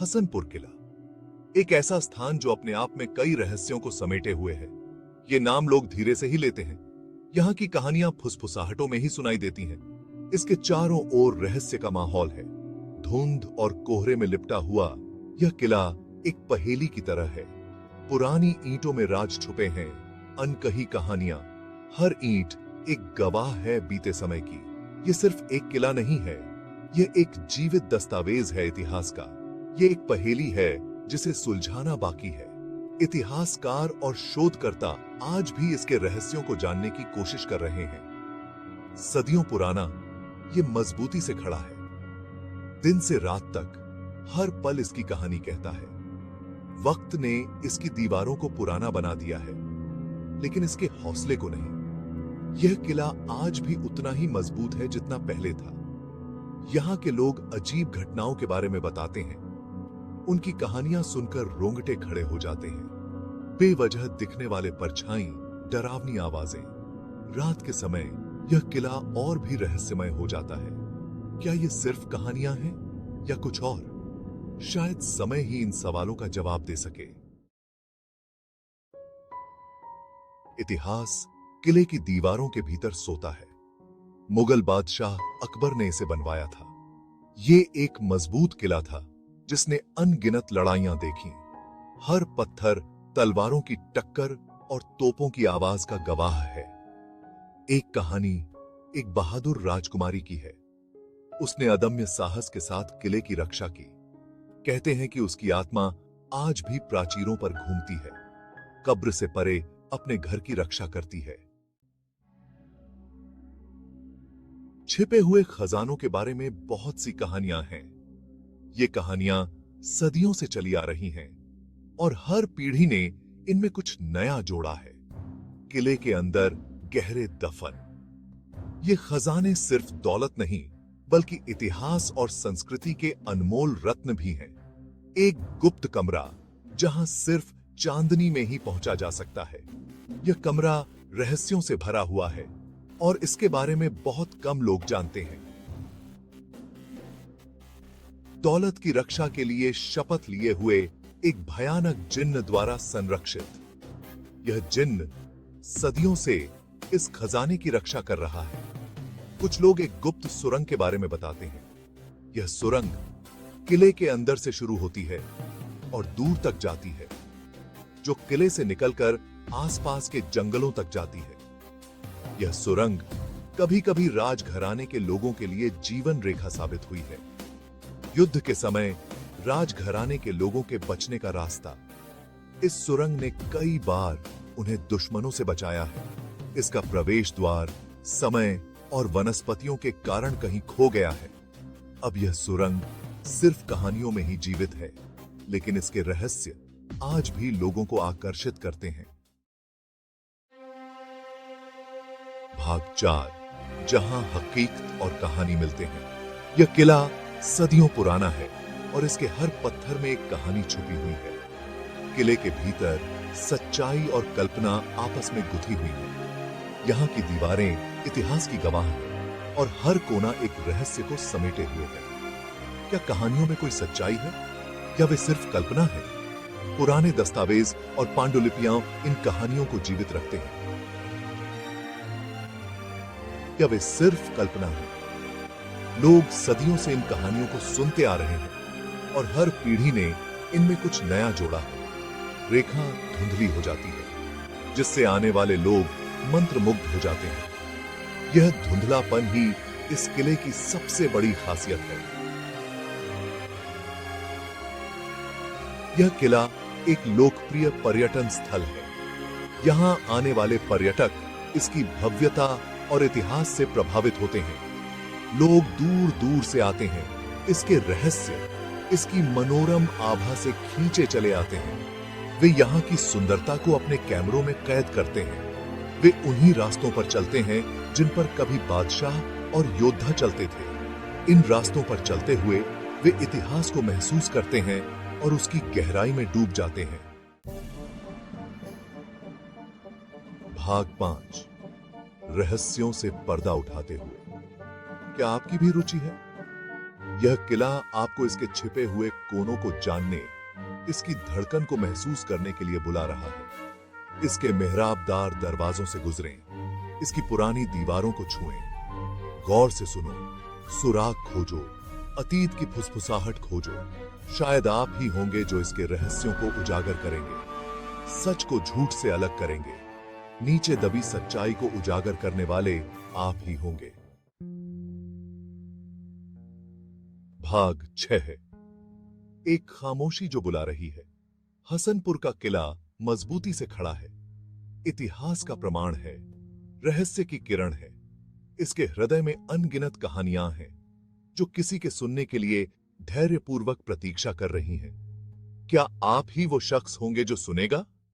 हसनपुर किला, एक ऐसा स्थान जो अपने आप में कई रहस्यों को समेटे हुए है। ये नाम लोग धीरे से ही लेते हैं। यहाँ की कहानियां फुसफुसाहटों में ही सुनाई देती हैं। इसके चारों ओर रहस्य का माहौल है। धुंध और कोहरे में लिपटा हुआ यह किला एक पहेली की तरह है। पुरानी ईंटों में राज छुपे हैं, अनकही कहानियां। हर ईंट एक गवाह है बीते समय की। ये सिर्फ एक किला नहीं है, ये एक जीवित दस्तावेज है इतिहास का। ये एक पहेली है जिसे सुलझाना बाकी है। इतिहासकार और शोधकर्ता आज भी इसके रहस्यों को जानने की कोशिश कर रहे हैं। सदियों पुराना ये मजबूती से खड़ा है। दिन से रात तक हर पल इसकी कहानी कहता है। वक्त ने इसकी दीवारों को पुराना बना दिया है, लेकिन इसके हौसले को नहीं। यह किला आज भी उतना ही मजबूत है जितना पहले था। यहाँ के लोग अजीब घटनाओं के बारे में बताते हैं। उनकी कहानियां सुनकर रोंगटे खड़े हो जाते हैं। बेवजह दिखने वाले परछाई, डरावनी आवाजें। रात के समय यह किला और भी रहस्यमय हो जाता है। क्या ये सिर्फ कहानियां हैं या कुछ और? शायद समय ही इन सवालों का जवाब दे सके। इतिहास किले की दीवारों के भीतर सोता है। मुगल बादशाह अकबर ने इसे बनवाया था। ये एक मजबूत किला था जिसने अनगिनत लड़ाइयां देखी। हर पत्थर तलवारों की टक्कर और तोपों की आवाज का गवाह है। एक कहानी एक बहादुर राजकुमारी की है। उसने अदम्य साहस के साथ किले की रक्षा की। कहते हैं कि उसकी आत्मा आज भी प्राचीरों पर घूमती है, कब्र से परे अपने घर की रक्षा करती है। छिपे हुए खजानों के बारे में बहुत सी कहानियां हैं। ये कहानियां सदियों से चली आ रही हैं और हर पीढ़ी ने इनमें कुछ नया जोड़ा है। किले के अंदर गहरे दफन। ये खजाने सिर्फ दौलत नहीं, बल्कि इतिहास और संस्कृति के अनमोल रत्न भी हैं। एक गुप्त कमरा जहां सिर्फ चांदनी में ही पहुंचा जा सकता है। यह कमरा रहस्यों से भरा हुआ है और इसके बारे में बहुत कम लोग जानते हैं। दौलत की रक्षा के लिए शपथ लिए हुए एक भयानक जिन्न द्वारा संरक्षित। यह जिन्न सदियों से इस खजाने की रक्षा कर रहा है। कुछ लोग एक गुप्त सुरंग के बारे में बताते हैं। यह सुरंग किले के अंदर से शुरू होती है और दूर तक जाती है, जो किले से निकलकर आसपास के जंगलों तक जाती है। यह सुरंग कभी-कभी राजघराने के लोगों के लिए जीवन रेखा साबित हुई है। युद्ध के समय राजघराने के लोगों के बचने का रास्ता। इस सुरंग ने कई बार उन्हें दुश्मनों से बचाया है। इसका प्रवेश द्वार समय और वनस्पतियों के कारण कहीं खो गया है। अब यह सुरंग सिर्फ कहानियों में ही जीवित है, लेकिन इसके रहस्य आज भी लोगों को आकर्षित करते हैं। भाग 4, जहां हकीकत और कहानी मिलते हैं। यह किला सदियों पुराना है और इसके हर पत्थर में एक कहानी छुपी हुई है। किले के भीतर सच्चाई और कल्पना आपस में गुथी हुई है। यहाँ की दीवारें इतिहास की गवाह हैं और हर कोना एक रहस्य को समेटे हुए है। क्या कहानियों में कोई सच्चाई है या वे सिर्फ कल्पना है? पुराने दस्तावेज और पांडुलिपियां इन कहानियों को जीवित रखते हैं। क्या वे सिर्फ कल्पना है? लोग सदियों से इन कहानियों को सुनते आ रहे हैं और हर पीढ़ी ने इनमें कुछ नया जोड़ा है। रेखा धुंधली हो जाती है, जिससे आने वाले लोग मंत्रमुग्ध हो जाते हैं। यह धुंधलापन ही इस किले की सबसे बड़ी खासियत है। यह किला एक लोकप्रिय पर्यटन स्थल है। यहां आने वाले पर्यटक इसकी भव्यता और इतिहास से प्रभावित होते हैं। लोग दूर दूर से आते हैं। इसके रहस्य, इसकी मनोरम आभा से खींचे चले आते हैं। वे यहाँ की सुंदरता को अपने कैमरों में कैद करते हैं। वे उन्हीं रास्तों पर चलते हैं जिन पर कभी बादशाह और योद्धा चलते थे। इन रास्तों पर चलते हुए वे इतिहास को महसूस करते हैं और उसकी गहराई में डूब जाते हैं। भाग 5, रहस्यों से पर्दा उठाते हुए। क्या आपकी भी रुचि है? यह किला आपको इसके छिपे हुए कोनों को जानने, इसकी धड़कन को महसूस करने के लिए बुला रहा है। इसके मेहराबदार दरवाजों से गुजरें, इसकी पुरानी दीवारों को छुएं, गौर से सुनो, सुराग खोजो, अतीत की फुसफुसाहट खोजो। शायद आप ही होंगे जो इसके रहस्यों को उजागर करेंगे, सच को झूठ से अलग करेंगे। नीचे दबी सच्चाई को उजागर करने वाले आप ही होंगे। भाग 6 है। एक खामोशी जो बुला रही है। हसनपुर का किला मजबूती से खड़ा है, इतिहास का प्रमाण है, रहस्य की किरण है। इसके हृदय में अनगिनत कहानियां हैं जो किसी के सुनने के लिए धैर्यपूर्वक प्रतीक्षा कर रही हैं। क्या आप ही वो शख्स होंगे जो सुनेगा?